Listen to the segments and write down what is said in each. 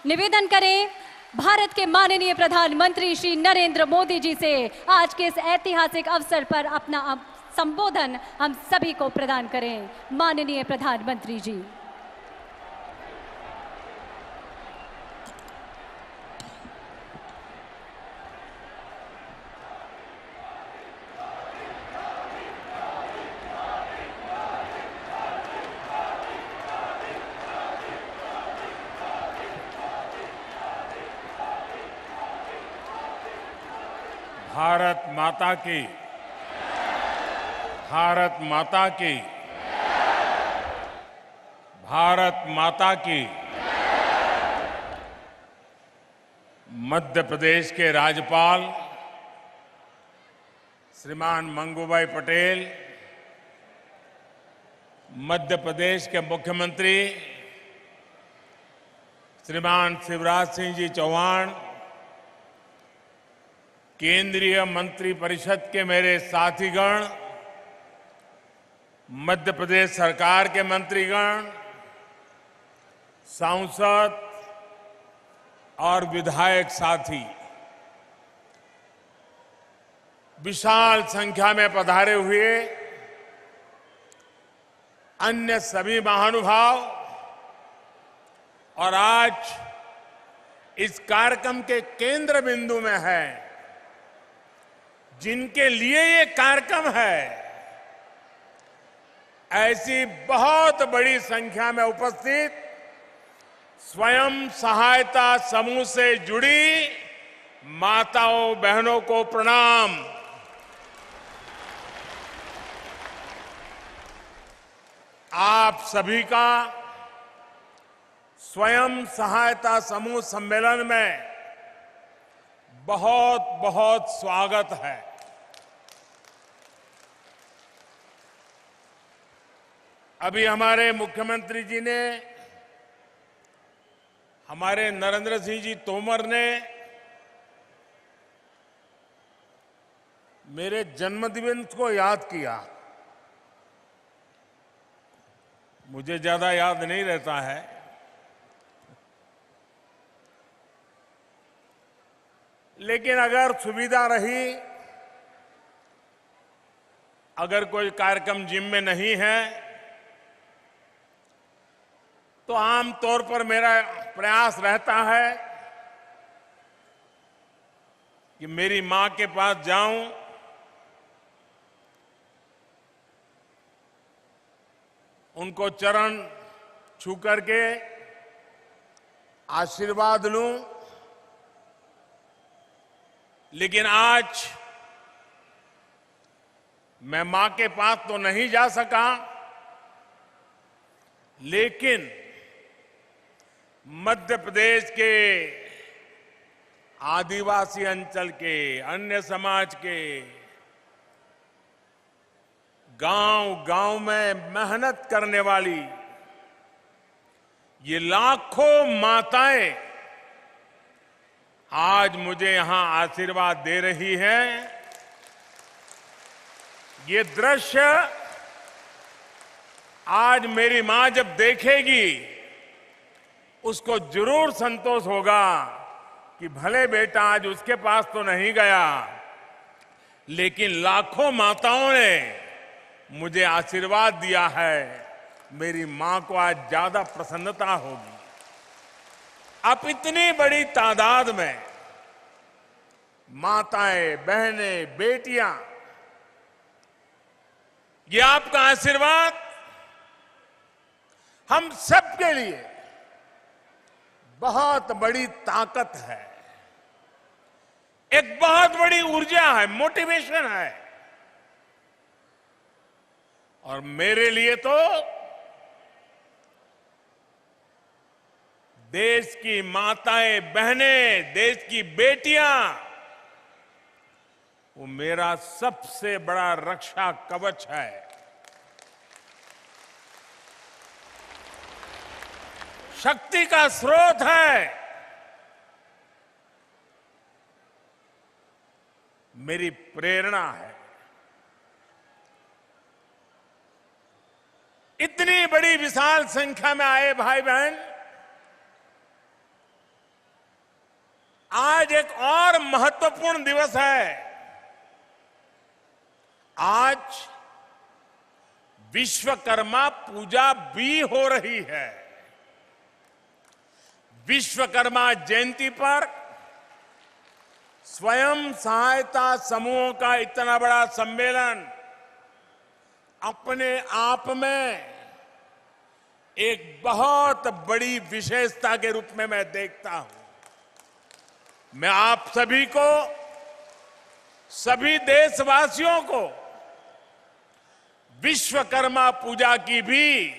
निवेदन करें भारत के माननीय प्रधानमंत्री श्री नरेंद्र मोदी जी से आज के इस ऐतिहासिक अवसर पर अपना संबोधन हम सभी को प्रदान करें। माननीय प्रधानमंत्री जी। भारत माता की, भारत माता की, भारत माता की। मध्य प्रदेश के राज्यपाल श्रीमान मंगूभाई पटेल, मध्य प्रदेश के मुख्यमंत्री श्रीमान शिवराज सिंह जी चौहान, केंद्रीय मंत्रिपरिषद के मेरे साथीगण, मध्य प्रदेश सरकार के मंत्रीगण, सांसद और विधायक साथी, विशाल संख्या में पधारे हुए अन्य सभी महानुभाव और आज इस कार्यक्रम के केंद्र बिंदु में है, जिनके लिए ये कार्यक्रम है, ऐसी बहुत बड़ी संख्या में उपस्थित स्वयं सहायता समूह से जुड़ी माताओं बहनों को प्रणाम। आप सभी का स्वयं सहायता समूह सम्मेलन में बहुत बहुत स्वागत है। अभी हमारे मुख्यमंत्री जी ने, हमारे नरेंद्र सिंह जी तोमर ने मेरे जन्मदिन को याद किया। मुझे ज्यादा याद नहीं रहता है, लेकिन अगर सुविधा रही, अगर कोई कार्यक्रम जिम में नहीं है, तो आमतौर पर मेरा प्रयास रहता है कि मेरी मां के पास जाऊं, उनको चरण छू करके आशीर्वाद लूं। लेकिन आज मैं मां के पास तो नहीं जा सका, लेकिन मध्य प्रदेश के आदिवासी अंचल के, अन्य समाज के गांव-गांव में मेहनत करने वाली ये लाखों माताएं आज मुझे यहां आशीर्वाद दे रही हैं। ये दृश्य आज मेरी मां जब देखेगी, उसको जरूर संतोष होगा कि भले बेटा आज उसके पास तो नहीं गया, लेकिन लाखों माताओं ने मुझे आशीर्वाद दिया है। मेरी मां को आज ज्यादा प्रसन्नता होगी। अब इतनी बड़ी तादाद में माताएं, बहनें, बेटियां, ये आपका आशीर्वाद हम सबके लिए बहुत बड़ी ताकत है, एक बहुत बड़ी ऊर्जा है, मोटिवेशन है। और मेरे लिए तो देश की माताएं, बहनें, देश की बेटियां, वो मेरा सबसे बड़ा रक्षा कवच है। शक्ति का स्रोत है। मेरी प्रेरणा है। इतनी बड़ी विशाल संख्या में आए भाई बहन, आज एक और महत्वपूर्ण दिवस है। आज विश्वकर्मा पूजा भी हो रही है। विश्वकर्मा जयंती पर स्वयं सहायता समूहों का इतना बड़ा सम्मेलन अपने आप में एक बहुत बड़ी विशेषता के रूप में मैं देखता हूं। मैं आप सभी को, सभी देशवासियों को विश्वकर्मा पूजा की भी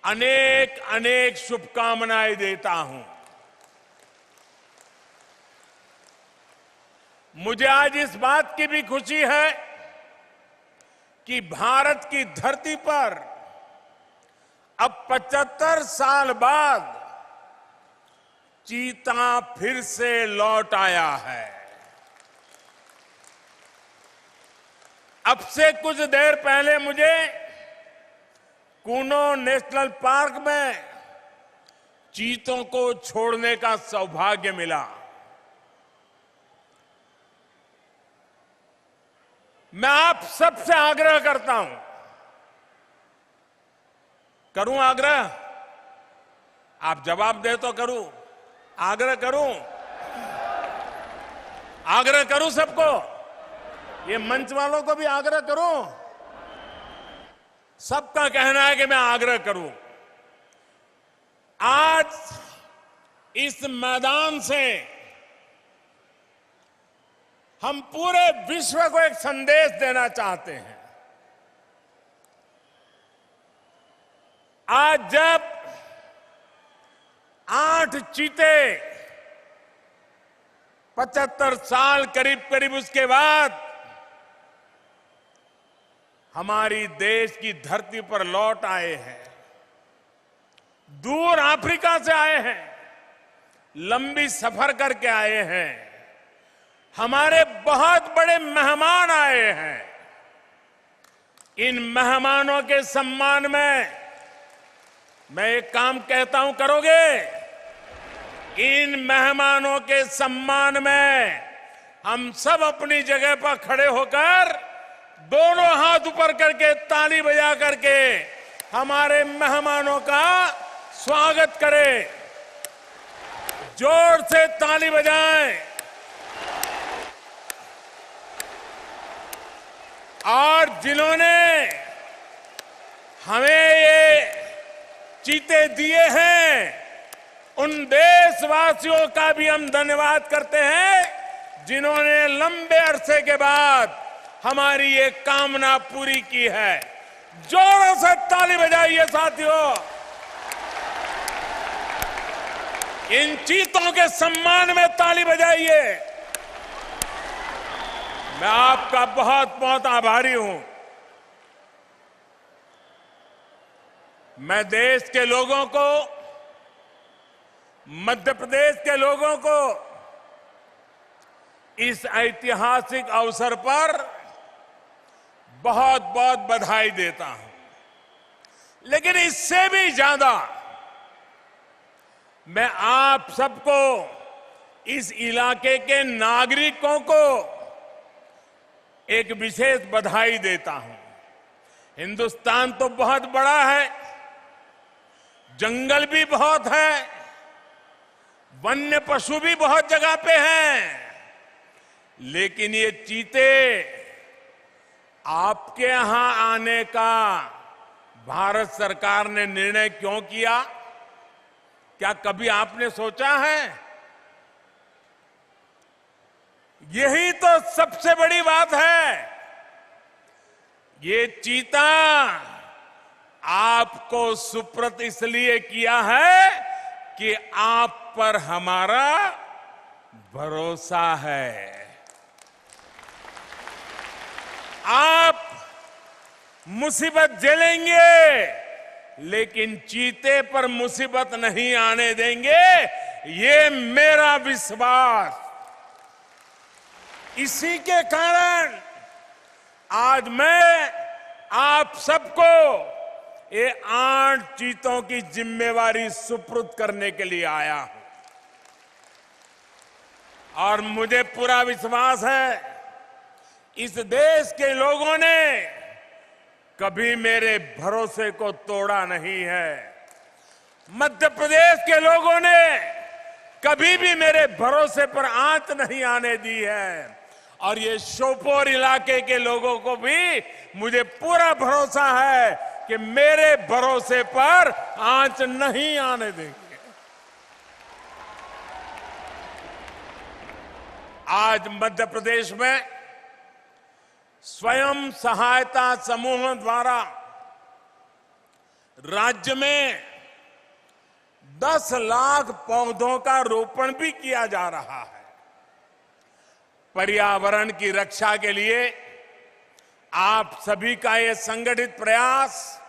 अनेक अनेक शुभकामनाएं देता हूं। मुझे आज इस बात की भी खुशी है कि भारत की धरती पर अब 75 साल बाद चीता फिर से लौट आया है। अब से कुछ देर पहले मुझे कूनो नेशनल पार्क में चीतों को छोड़ने का सौभाग्य मिला। मैं आप सबसे आग्रह करता हूं, करूं आग्रह? आप जवाब दे तो करूं, आग्रह करूं, आग्रह करूं सबको, ये मंच वालों को भी आग्रह करूं। सबका कहना है कि मैं आग्रह करूं। आज इस मैदान से हम पूरे विश्व को एक संदेश देना चाहते हैं। आज जब 8 चीते 75 साल करीब करीब उसके बाद हमारी देश की धरती पर लौट आए हैं, दूर अफ्रीका से आए हैं, लंबी सफर करके आए हैं, हमारे बहुत बड़े मेहमान आए हैं। इन मेहमानों के सम्मान में मैं एक काम कहता हूं, करोगे? इन मेहमानों के सम्मान में हम सब अपनी जगह पर खड़े होकर दोनों हाथ ऊपर करके ताली बजा करके हमारे मेहमानों का स्वागत करें। जोर से ताली बजाएं और जिन्होंने हमें ये चीते दिए हैं उन देशवासियों का भी हम धन्यवाद करते हैं जिन्होंने लंबे अरसे के बाद हमारी ये कामना पूरी की है। जोरों से ताली बजाइए साथियों। इन चीतों के सम्मान में ताली बजाइए। मैं आपका बहुत बहुत आभारी हूं। मैं देश के लोगों को, मध्य प्रदेश के लोगों को इस ऐतिहासिक अवसर पर बहुत बहुत बधाई देता हूं। लेकिन इससे भी ज्यादा मैं आप सबको, इस इलाके के नागरिकों को एक विशेष बधाई देता हूं। हिंदुस्तान तो बहुत बड़ा है, जंगल भी बहुत है, वन्य पशु भी बहुत जगह पे हैं, लेकिन ये चीते आपके यहां आने का भारत सरकार ने निर्णय क्यों किया? क्या कभी आपने सोचा है? यही तो सबसे बड़ी बात है। ये चीता आपको सुपुर्द इसलिए किया है कि आप पर हमारा भरोसा है। आप मुसीबत झेलेंगे, लेकिन चीते पर मुसीबत नहीं आने देंगे, ये मेरा विश्वास। इसी के कारण आज मैं आप सबको ये 8 चीतों की जिम्मेवारी सुपुर्द करने के लिए आया हूं। और मुझे पूरा विश्वास है इस देश के लोगों ने कभी मेरे भरोसे को तोड़ा नहीं है। मध्य प्रदेश के लोगों ने कभी भी मेरे भरोसे पर आंच नहीं आने दी है और ये श्योपुर इलाके के लोगों को भी मुझे पूरा भरोसा है कि मेरे भरोसे पर आंच नहीं आने देंगे। आज मध्य प्रदेश में स्वयं सहायता समूहों द्वारा राज्य में 10 लाख पौधों का रोपण भी किया जा रहा है। पर्यावरण की रक्षा के लिए आप सभी का ये संगठित प्रयास,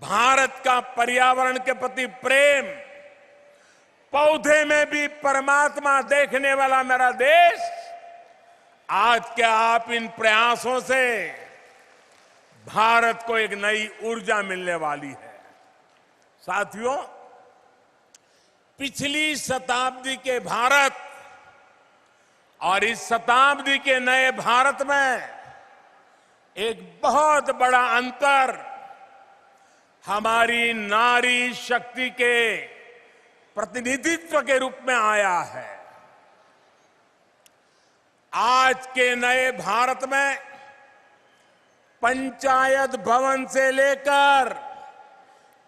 भारत का पर्यावरण के प्रति प्रेम, पौधे में भी परमात्मा देखने वाला मेरा देश, आज के आप इन प्रयासों से भारत को एक नई ऊर्जा मिलने वाली है। साथियों, पिछली शताब्दी के भारत और इस शताब्दी के नए भारत में एक बहुत बड़ा अंतर हमारी नारी शक्ति के प्रतिनिधित्व के रूप में आया है। आज के नए भारत में पंचायत भवन से लेकर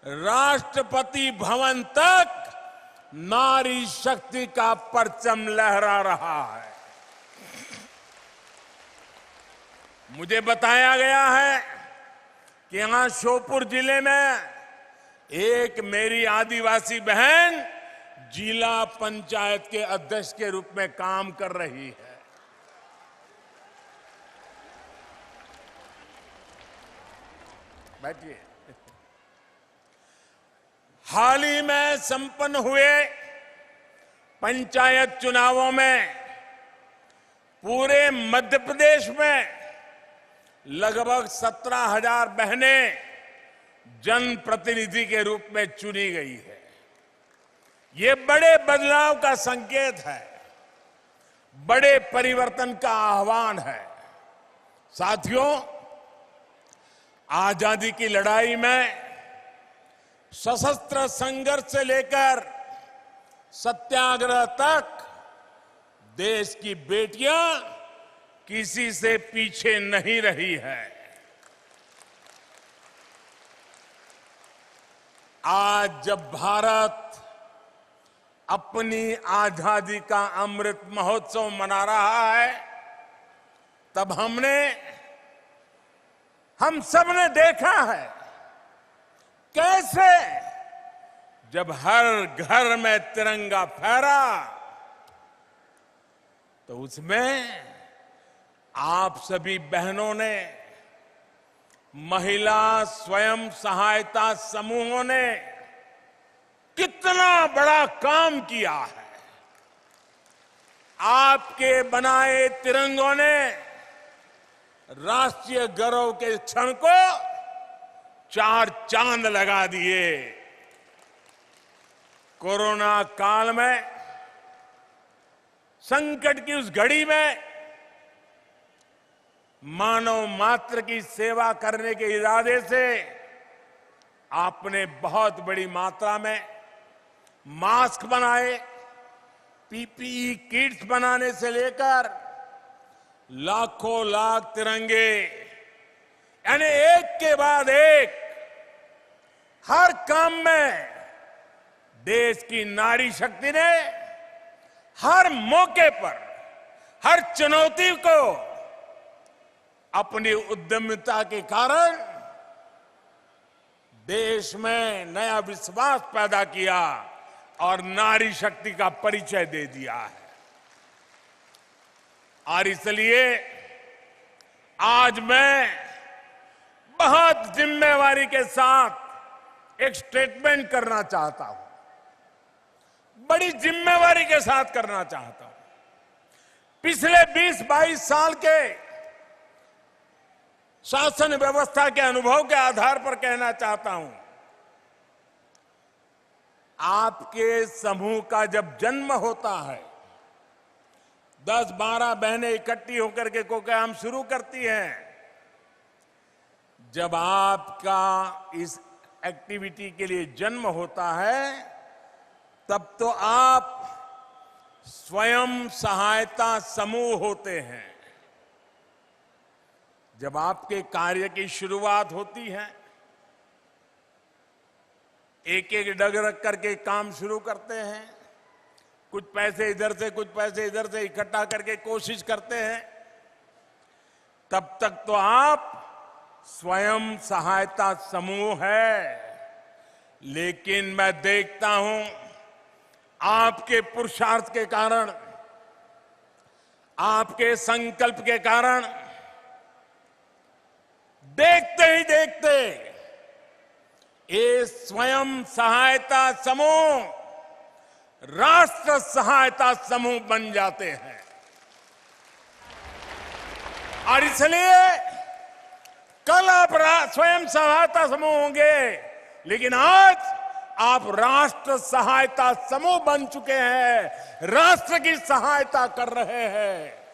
राष्ट्रपति भवन तक नारी शक्ति का परचम लहरा रहा है। मुझे बताया गया है कि यहां श्योपुर जिले में एक मेरी आदिवासी बहन जिला पंचायत के अध्यक्ष के रूप में काम कर रही है। बैठिए। हाल ही में संपन्न हुए पंचायत चुनावों में पूरे मध्य प्रदेश में लगभग 17,000 बहनें जनप्रतिनिधि के रूप में चुनी गई है। ये बड़े बदलाव का संकेत है, बड़े परिवर्तन का आह्वान है। साथियों, आजादी की लड़ाई में सशस्त्र संघर्ष से लेकर सत्याग्रह तक देश की बेटियां किसी से पीछे नहीं रही है। आज जब भारत अपनी आजादी का अमृत महोत्सव मना रहा है, तब हम सबने देखा है कैसे जब हर घर में तिरंगा फहरा तो उसमें आप सभी बहनों ने, महिला स्वयं सहायता समूहों ने कितना बड़ा काम किया है। आपके बनाए तिरंगों ने राष्ट्रीय गौरव के क्षण को 4 चांद लगा दिए। कोरोना काल में, संकट की उस घड़ी में मानव मात्र की सेवा करने के इरादे से आपने बहुत बड़ी मात्रा में मास्क बनाए, पीपीई किट्स बनाने से लेकर लाखों लाख तिरंगे, यानी एक के बाद एक हर काम में देश की नारी शक्ति ने हर मौके पर, हर चुनौती को अपनी उद्यमिता के कारण देश में नया विश्वास पैदा किया और नारी शक्ति का परिचय दे दिया है। और इसलिए आज मैं बहुत जिम्मेवारी के साथ एक स्टेटमेंट करना चाहता हूं, बड़ी जिम्मेवारी के साथ करना चाहता हूं। पिछले 20-22 साल के शासन व्यवस्था के अनुभव के आधार पर कहना चाहता हूं, आपके समूह का जब जन्म होता है 10-12 बहनें इकट्ठी होकर के कोई काम शुरू करती हैं। जब आपका इस एक्टिविटी के लिए जन्म होता है, तब तो आप स्वयं सहायता समूह होते हैं। जब आपके कार्य की शुरुआत होती है, एक एक डग रख करके काम शुरू करते हैं, कुछ पैसे इधर से कुछ पैसे इधर से इकट्ठा करके कोशिश करते हैं, तब तक तो आप स्वयं सहायता समूह है। लेकिन मैं देखता हूं आपके पुरुषार्थ के कारण, आपके संकल्प के कारण, देखते ही देखते ये स्वयं सहायता समूह राष्ट्र सहायता समूह बन जाते हैं। और इसलिए कल आप स्वयं सहायता समूह होंगे, लेकिन आज आप राष्ट्र सहायता समूह बन चुके हैं, राष्ट्र की सहायता कर रहे हैं।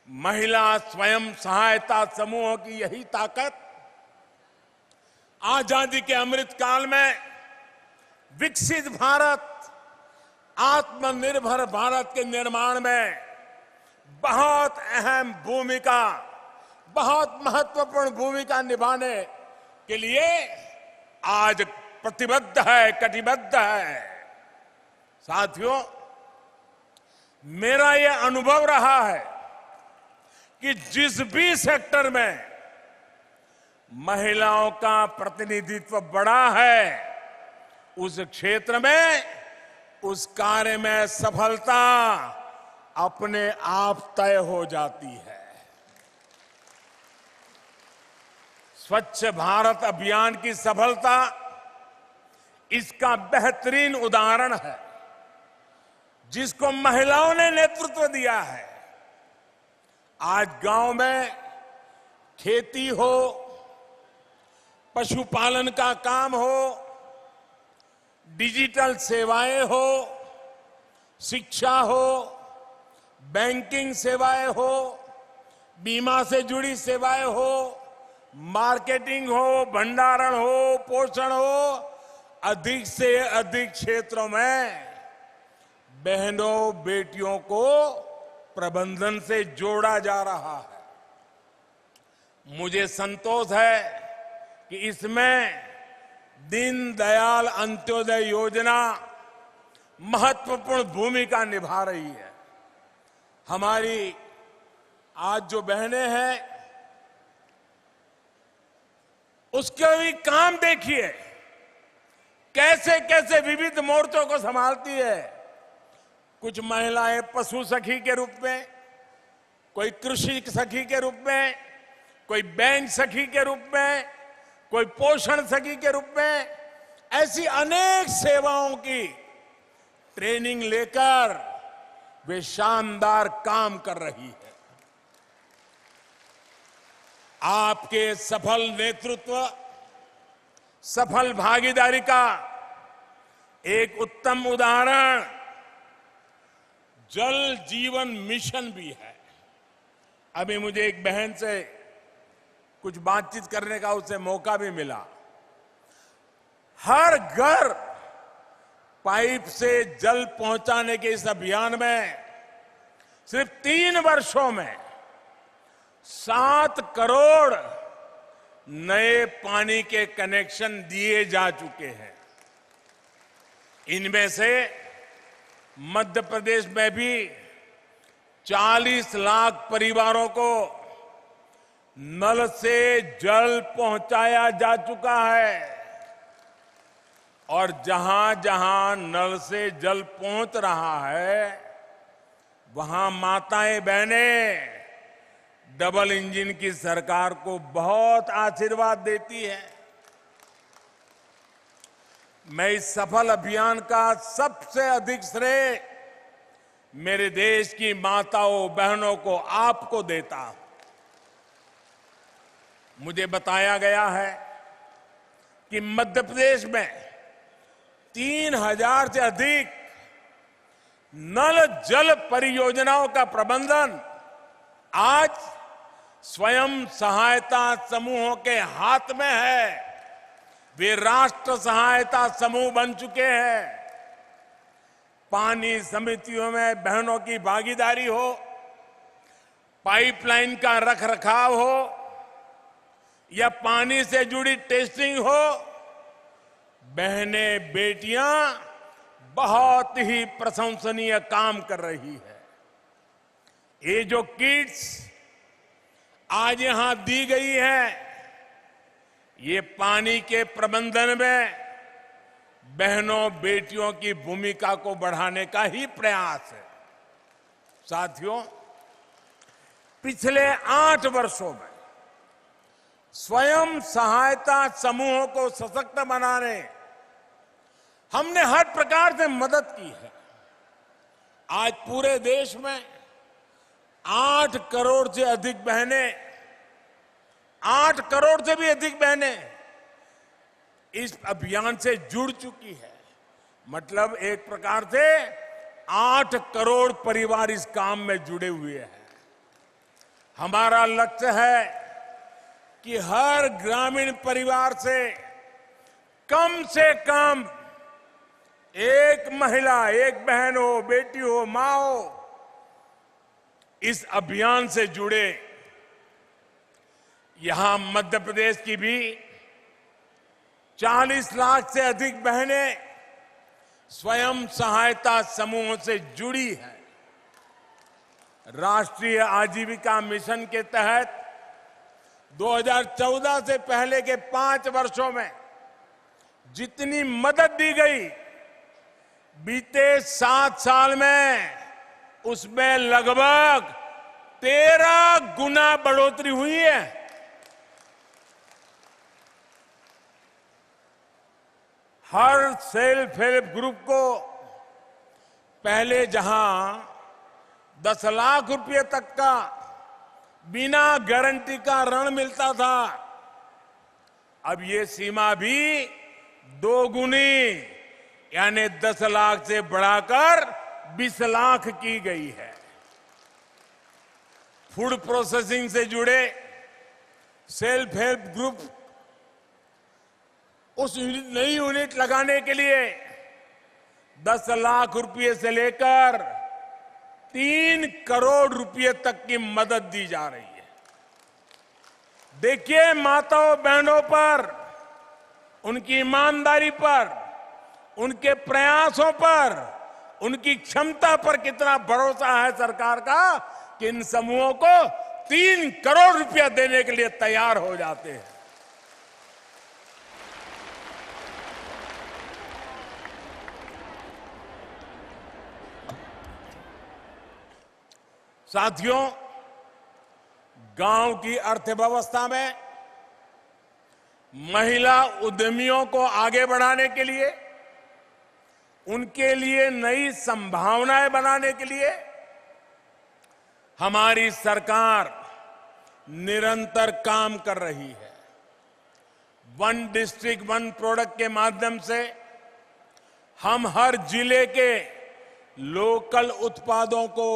महिला स्वयं सहायता समूह की यही ताकत आजादी के अमृत काल में विकसित भारत, आत्मनिर्भर भारत के निर्माण में बहुत अहम भूमिका, बहुत महत्वपूर्ण भूमिका निभाने के लिए आज प्रतिबद्ध है, कटिबद्ध है। साथियों, मेरा यह अनुभव रहा है कि जिस भी सेक्टर में महिलाओं का प्रतिनिधित्व बढ़ा है, उस क्षेत्र में, उस कार्य में सफलता अपने आप तय हो जाती है। स्वच्छ भारत अभियान की सफलता इसका बेहतरीन उदाहरण है, जिसको महिलाओं ने नेतृत्व दिया है। आज गांव में खेती हो, पशुपालन का काम हो, डिजिटल सेवाएं हो, शिक्षा हो, बैंकिंग सेवाएं हो, बीमा से जुड़ी सेवाएं हो, मार्केटिंग हो, भंडारण हो, पोषण हो, अधिक से अधिक क्षेत्रों में बहनों बेटियों को प्रबंधन से जोड़ा जा रहा है। मुझे संतोष है कि इसमें दीनदयाल अंत्योदय योजना महत्वपूर्ण भूमिका निभा रही है। हमारी आज जो बहनें हैं, उसके भी काम देखिए, कैसे कैसे विविध मोर्चों को संभालती है। कुछ महिलाएं पशु सखी के रूप में, कोई कृषि सखी के रूप में, कोई बैंक सखी के रूप में, कोई पोषण सखी के रूप में, ऐसी अनेक सेवाओं की ट्रेनिंग लेकर वे शानदार काम कर रही है। आपके सफल नेतृत्व, सफल भागीदारी का एक उत्तम उदाहरण जल जीवन मिशन भी है। अभी मुझे एक बहन से कुछ बातचीत करने का उससे मौका भी मिला। हर घर पाइप से जल पहुंचाने के इस अभियान में सिर्फ 3 वर्षों में 7 करोड़ नए पानी के कनेक्शन दिए जा चुके हैं। इनमें से मध्य प्रदेश में भी 40 लाख परिवारों को नल से जल पहुंचाया जा चुका है। और जहां जहां नल से जल पहुंच रहा है, वहां माताएं बहनें डबल इंजन की सरकार को बहुत आशीर्वाद देती है। मैं इस सफल अभियान का सबसे अधिक श्रेय मेरे देश की माताओं बहनों को, आपको देता हूं। मुझे बताया गया है कि मध्य प्रदेश में 3000 से अधिक नल जल परियोजनाओं का प्रबंधन आज स्वयं सहायता समूहों के हाथ में है। वे राष्ट्र सहायता समूह बन चुके हैं। पानी समितियों में बहनों की भागीदारी हो, पाइपलाइन का रखरखाव हो या पानी से जुड़ी टेस्टिंग हो, बहनें बेटियां बहुत ही प्रशंसनीय काम कर रही है। ये जो किट्स आज यहां दी गई है, ये पानी के प्रबंधन में बहनों बेटियों की भूमिका को बढ़ाने का ही प्रयास है। साथियों, पिछले 8 वर्षों में स्वयं सहायता समूहों को सशक्त बनाने हमने हर प्रकार से मदद की है। आज पूरे देश में 8 करोड़ से अधिक बहनें, 8 करोड़ से भी अधिक बहनें इस अभियान से जुड़ चुकी है। मतलब एक प्रकार से 8 करोड़ परिवार इस काम में जुड़े हुए हैं। हमारा लक्ष्य है कि हर ग्रामीण परिवार से कम एक महिला, एक बहन हो, बेटी हो, मां हो, इस अभियान से जुड़े। यहां मध्य प्रदेश की भी 40 लाख से अधिक बहनें स्वयं सहायता समूहों से जुड़ी हैं। राष्ट्रीय आजीविका मिशन के तहत 2014 से पहले के 5 वर्षों में जितनी मदद दी गई, बीते 7 साल में उसमें लगभग 13 गुना बढ़ोतरी हुई है। हर सेल्फ हेल्प ग्रुप को पहले जहां 10 लाख रुपए तक का बिना गारंटी का ऋण मिलता था, अब ये सीमा भी 2 गुनी यानी 10 लाख से बढ़ाकर 20 लाख की गई है। फूड प्रोसेसिंग से जुड़े सेल्फ हेल्प ग्रुप उस नई यूनिट लगाने के लिए 10 लाख रुपए से लेकर 3 करोड़ रुपए तक की मदद दी जा रही है। देखिए माताओं बहनों पर, उनकी ईमानदारी पर, उनके प्रयासों पर, उनकी क्षमता पर कितना भरोसा है सरकार का कि इन समूहों को 3 करोड़ रुपया देने के लिए तैयार हो जाते हैं। साथियों, गांव की अर्थव्यवस्था में महिला उद्यमियों को आगे बढ़ाने के लिए, उनके लिए नई संभावनाएं बनाने के लिए हमारी सरकार निरंतर काम कर रही है। 1 डिस्ट्रिक्ट 1 प्रोडक्ट के माध्यम से हम हर जिले के लोकल उत्पादों को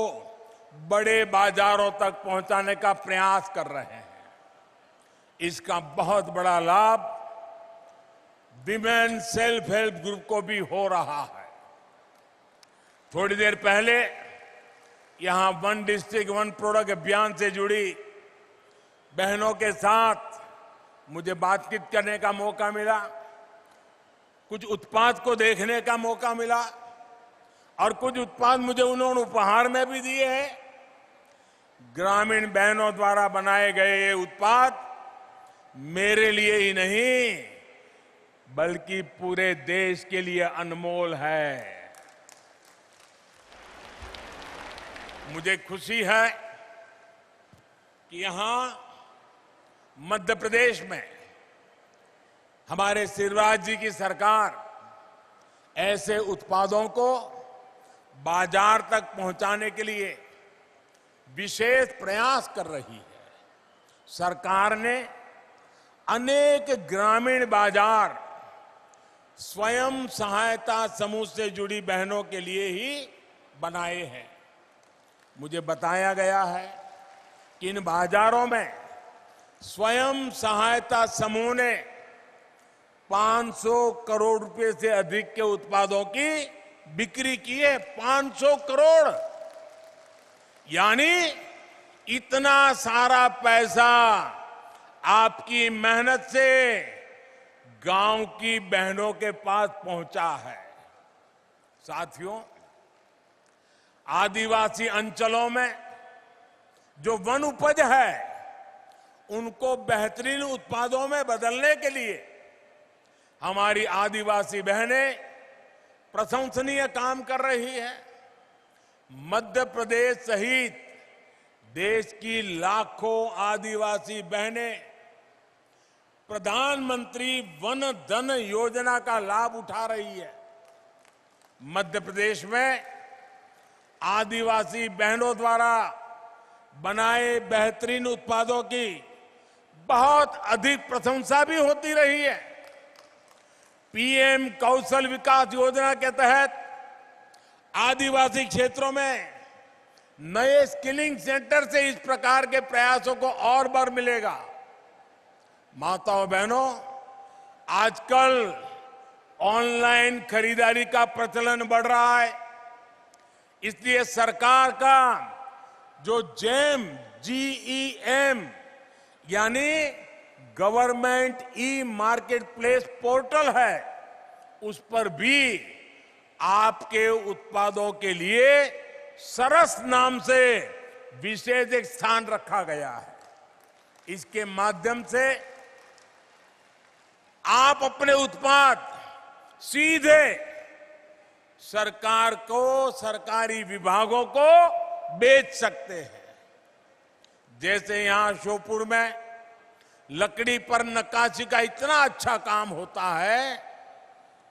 बड़े बाजारों तक पहुंचाने का प्रयास कर रहे हैं। इसका बहुत बड़ा लाभ विमेन सेल्फ हेल्प ग्रुप को भी हो रहा है। थोड़ी देर पहले यहां 1 डिस्ट्रिक्ट 1 प्रोडक्ट अभियान से जुड़ी बहनों के साथ मुझे बातचीत करने का मौका मिला, कुछ उत्पाद को देखने का मौका मिला और कुछ उत्पाद मुझे उन्होंने उपहार में भी दिए हैं। ग्रामीण बहनों द्वारा बनाए गए ये उत्पाद मेरे लिए ही नहीं बल्कि पूरे देश के लिए अनमोल है। मुझे खुशी है कि यहां मध्य प्रदेश में हमारे शिवराज जी की सरकार ऐसे उत्पादों को बाजार तक पहुंचाने के लिए विशेष प्रयास कर रही है। सरकार ने अनेक ग्रामीण बाजार स्वयं सहायता समूह से जुड़ी बहनों के लिए ही बनाए हैं। मुझे बताया गया है कि इन बाजारों में स्वयं सहायता समूह ने 500 करोड़ रुपए से अधिक के उत्पादों की बिक्री की है। 500 करोड़, यानी इतना सारा पैसा आपकी मेहनत से गांव की बहनों के पास पहुंचा है। साथियों, आदिवासी अंचलों में जो वन उपज है उनको बेहतरीन उत्पादों में बदलने के लिए हमारी आदिवासी बहनें प्रशंसनीय काम कर रही है। मध्य प्रदेश सहित देश की लाखों आदिवासी बहनें प्रधानमंत्री वन धन योजना का लाभ उठा रही है। मध्य प्रदेश में आदिवासी बहनों द्वारा बनाए बेहतरीन उत्पादों की बहुत अधिक प्रशंसा भी होती रही है। पीएम कौशल विकास योजना के तहत आदिवासी क्षेत्रों में नए स्किलिंग सेंटर से इस प्रकार के प्रयासों को और बल मिलेगा। माताओं बहनों, आजकल ऑनलाइन खरीदारी का प्रचलन बढ़ रहा है, इसलिए सरकार का जो GEM यानी government e market place portal है, उस पर भी आपके उत्पादों के लिए सरस नाम से विशेष एक स्थान रखा गया है। इसके माध्यम से आप अपने उत्पाद सीधे सरकार को, सरकारी विभागों को बेच सकते हैं। जैसे यहां श्योपुर में लकड़ी पर नक्काशी का इतना अच्छा काम होता है,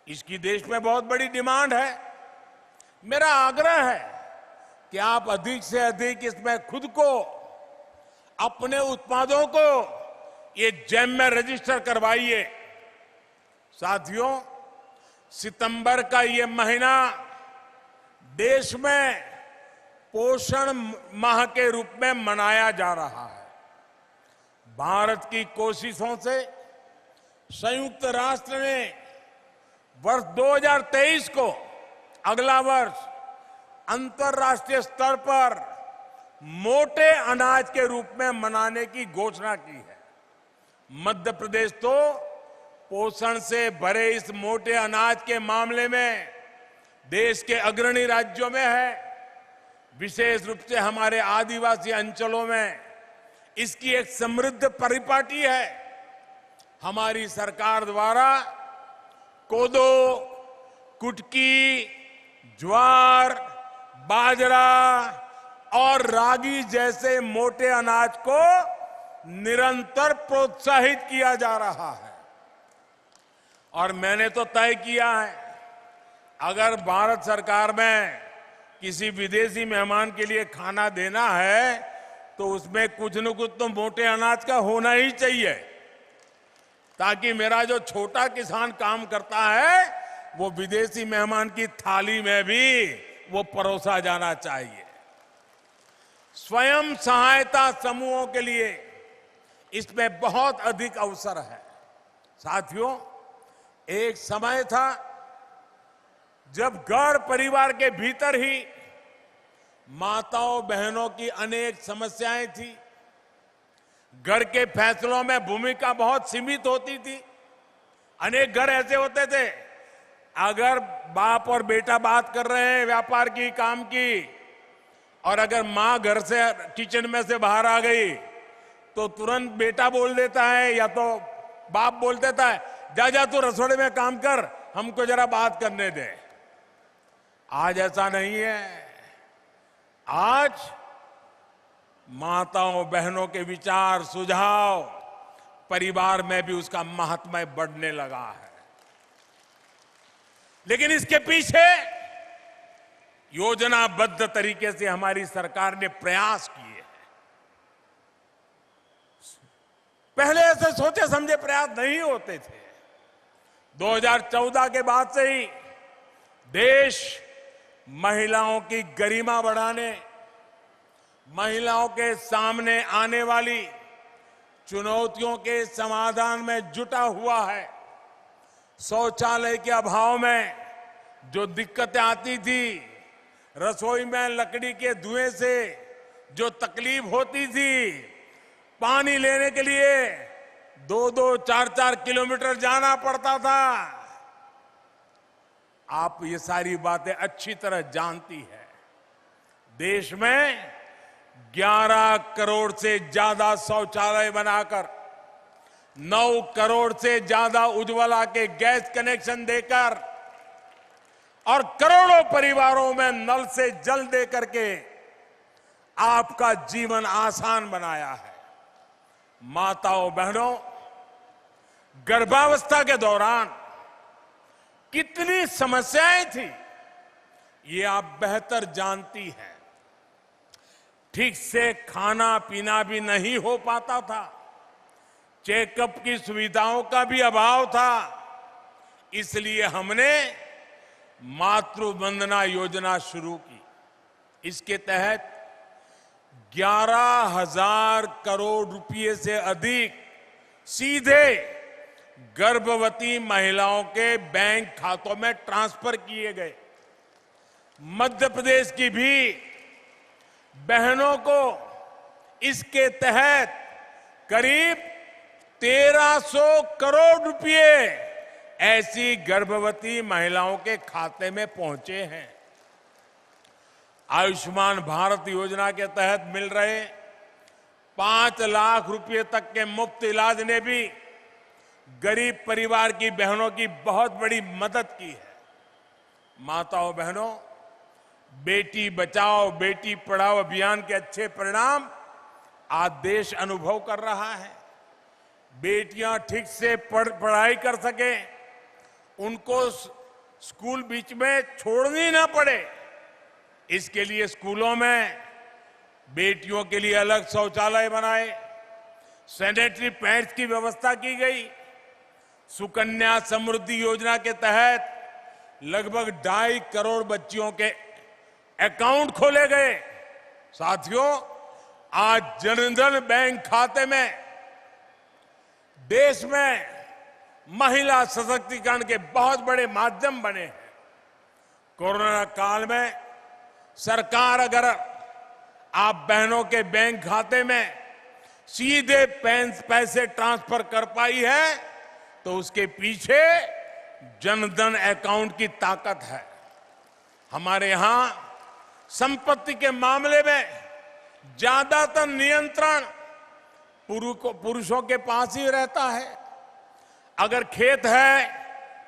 इसकी देश में बहुत बड़ी डिमांड है। मेरा आग्रह है कि आप अधिक से अधिक इसमें खुद को, अपने उत्पादों को ये जेम में रजिस्टर करवाइए। साथियों, सितंबर का ये महीना देश में पोषण माह के रूप में मनाया जा रहा है। भारत की कोशिशों से संयुक्त राष्ट्र ने वर्ष 2023 को, अगला वर्ष, अंतर्राष्ट्रीय स्तर पर मोटे अनाज के रूप में मनाने की घोषणा की है। मध्य प्रदेश तो पोषण से भरे इस मोटे अनाज के मामले में देश के अग्रणी राज्यों में है। विशेष रूप से हमारे आदिवासी अंचलों में इसकी एक समृद्ध परिपाटी है। हमारी सरकार द्वारा कोदो, कुटकी, ज्वार, बाजरा और रागी जैसे मोटे अनाज को निरंतर प्रोत्साहित किया जा रहा है। और मैंने तो तय किया है, अगर भारत सरकार में किसी विदेशी मेहमान के लिए खाना देना है तो उसमें कुछ न कुछ तो मोटे अनाज का होना ही चाहिए, ताकि मेरा जो छोटा किसान काम करता है वो विदेशी मेहमान की थाली में भी वो परोसा जाना चाहिए। स्वयं सहायता समूहों के लिए इसमें बहुत अधिक अवसर है। साथियों, एक समय था जब घर परिवार के भीतर ही माताओं बहनों की अनेक समस्याएं थी। घर के फैसलों में भूमिका बहुत सीमित होती थी। अनेक घर ऐसे होते थे, अगर बाप और बेटा बात कर रहे हैं व्यापार की, काम की, और अगर मां घर से किचन में से बाहर आ गई तो तुरंत बेटा बोल देता है या तो बाप बोल देता है, जा जा तू रसोड़े में काम कर, हमको जरा बात करने दे। आज ऐसा नहीं है। आज माताओं बहनों के विचार, सुझाव परिवार में भी उसका महात्म्य बढ़ने लगा है। लेकिन इसके पीछे योजनाबद्ध तरीके से हमारी सरकार ने प्रयास किए हैं। पहले ऐसे सोचे समझे प्रयास नहीं होते थे। 2014 के बाद से ही देश महिलाओं की गरिमा बढ़ाने, महिलाओं के सामने आने वाली चुनौतियों के समाधान में जुटा हुआ है। शौचालय के अभाव में जो दिक्कतें आती थी, रसोई में लकड़ी के धुएं से जो तकलीफ होती थी, पानी लेने के लिए 2-2, 4-4 किलोमीटर जाना पड़ता था, आप ये सारी बातें अच्छी तरह जानती हैं। देश में 11 करोड़ से ज्यादा शौचालय बनाकर, 9 करोड़ से ज्यादा उज्ज्वला के गैस कनेक्शन देकर और करोड़ों परिवारों में नल से जल दे करके आपका जीवन आसान बनाया है। माताओं बहनों, गर्भावस्था के दौरान कितनी समस्याएं थी, ये आप बेहतर जानती हैं। ठीक से खाना पीना भी नहीं हो पाता था, चेकअप की सुविधाओं का भी अभाव था। इसलिए हमने मातृ वंदना योजना शुरू की। इसके तहत 11,000 करोड़ रुपए से अधिक सीधे गर्भवती महिलाओं के बैंक खातों में ट्रांसफर किए गए। मध्य प्रदेश की भी बहनों को इसके तहत करीब 1,300 करोड़ रुपए ऐसी गर्भवती महिलाओं के खाते में पहुंचे हैं। आयुष्मान भारत योजना के तहत मिल रहे 5 लाख रुपए तक के मुफ्त इलाज ने भी गरीब परिवार की बहनों की बहुत बड़ी मदद की है। माताओं बहनों, बेटी बचाओ बेटी पढ़ाओ अभियान के अच्छे परिणाम आज देश अनुभव कर रहा है। बेटियां ठीक से पढ़ाई कर सके, उनको स्कूल बीच में छोड़नी ना पड़े, इसके लिए स्कूलों में बेटियों के लिए अलग शौचालय बनाए, सैनिटरी पैड्स की व्यवस्था की गई। सुकन्या समृद्धि योजना के तहत लगभग 2.5 करोड़ बच्चियों के अकाउंट खोले गए। साथियों, आज जनधन बैंक खाते में देश में महिला सशक्तिकरण के बहुत बड़े माध्यम बने हैं। कोरोना काल में सरकार अगर आप बहनों के बैंक खाते में सीधे पैसे ट्रांसफर कर पाई है, तो उसके पीछे जनधन अकाउंट की ताकत है। हमारे यहां संपत्ति के मामले में ज्यादातर नियंत्रण पुरुषों के पास ही रहता है। अगर खेत है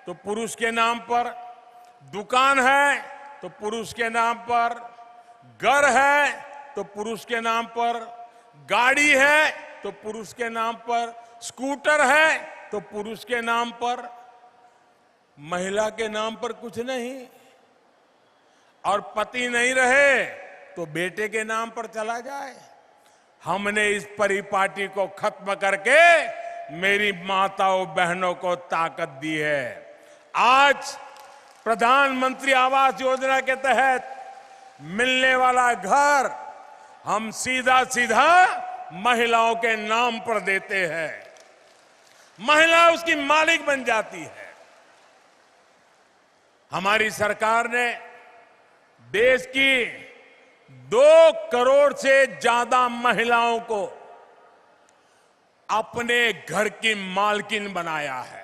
तो पुरुष के नाम पर, दुकान है तो पुरुष के नाम पर, घर है तो पुरुष के नाम पर, गाड़ी है तो पुरुष के नाम पर, स्कूटर है तो पुरुष के नाम पर, महिला के नाम पर कुछ नहीं। और पति नहीं रहे तो बेटे के नाम पर चला जाए। हमने इस परिपाटी को खत्म करके मेरी माताओं बहनों को ताकत दी है। आज प्रधानमंत्री आवास योजना के तहत मिलने वाला घर हम सीधा सीधा महिलाओं के नाम पर देते हैं, महिला उसकी मालिक बन जाती है। हमारी सरकार ने देश की 2 करोड़ से ज्यादा महिलाओं को अपने घर की मालकिन बनाया है।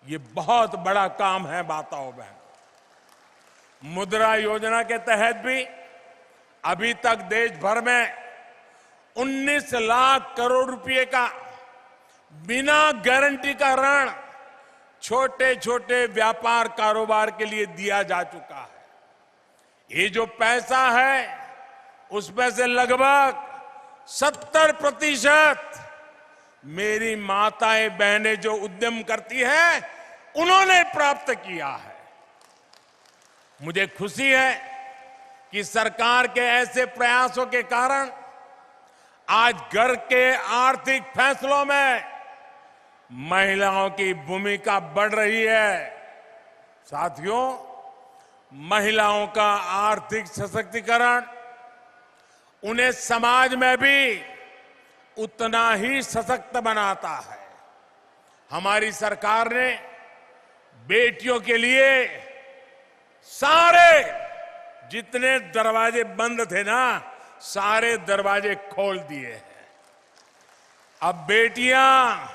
ये बहुत बड़ा काम है माताओं बहनों। मुद्रा योजना के तहत भी अभी तक देश भर में 19 लाख करोड़ रुपए का बिना गारंटी का ऋण छोटे छोटे व्यापार कारोबार के लिए दिया जा चुका है। ये जो पैसा है उसमें से लगभग 70% मेरी माताएं बहनें जो उद्यम करती हैं उन्होंने प्राप्त किया है। मुझे खुशी है कि सरकार के ऐसे प्रयासों के कारण आज घर के आर्थिक फैसलों में महिलाओं की भूमिका बढ़ रही है। साथियों, महिलाओं का आर्थिक सशक्तिकरण उन्हें समाज में भी उतना ही सशक्त बनाता है। हमारी सरकार ने बेटियों के लिए सारे जितने दरवाजे बंद थे ना, सारे दरवाजे खोल दिए हैं। अब बेटियां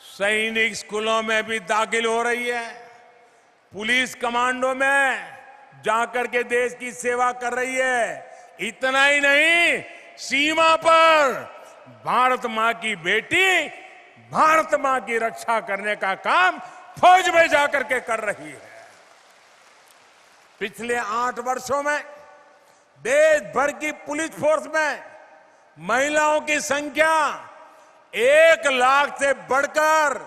सैनिक स्कूलों में भी दाखिल हो रही है, पुलिस कमांडो में जाकर के देश की सेवा कर रही है। इतना ही नहीं, सीमा पर भारत मां की बेटी भारत मां की रक्षा करने का काम फौज में जाकर के कर रही है। पिछले 8 वर्षों में देश भर की पुलिस फोर्स में महिलाओं की संख्या 1 लाख से बढ़कर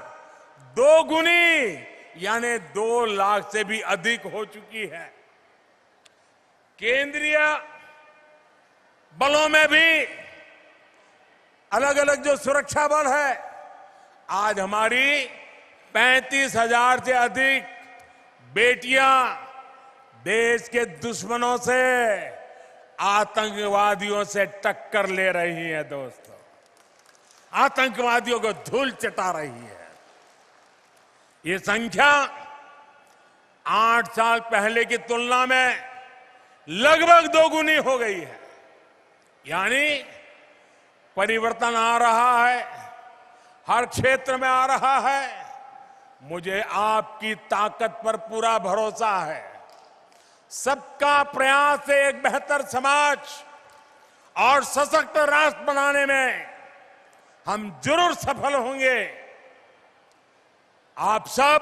2 गुनी यानी 2 लाख से भी अधिक हो चुकी है। केंद्रीय बलों में भी अलग अलग जो सुरक्षा बल है, आज हमारी 35,000 से अधिक बेटियां देश के दुश्मनों से, आतंकवादियों से टक्कर ले रही हैं। दोस्तों, आतंकवादियों को धूल चटा रही है। ये संख्या 8 साल पहले की तुलना में लगभग 2 गुनी हो गई है। यानी परिवर्तन आ रहा है, हर क्षेत्र में आ रहा है। मुझे आपकी ताकत पर पूरा भरोसा है। सबका प्रयास से एक बेहतर समाज और सशक्त राष्ट्र बनाने में हम जरूर सफल होंगे। आप सब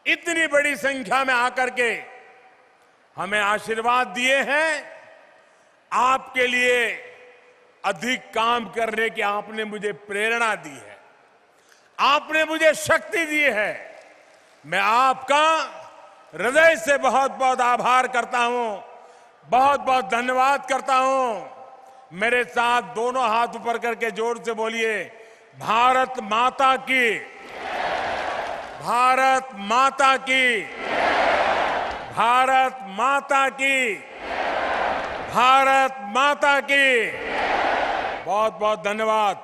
इतनी बड़ी संख्या में आकर के हमें आशीर्वाद दिए हैं। आपके लिए अधिक काम करने की आपने मुझे प्रेरणा दी है, आपने मुझे शक्ति दी है। मैं आपका हृदय से बहुत बहुत आभार करता हूं, बहुत बहुत धन्यवाद करता हूं। मेरे साथ दोनों हाथ ऊपर करके जोर से बोलिए, भारत माता की, भारत माता की, भारत माता की, भारत माता की। बहुत बहुत धन्यवाद।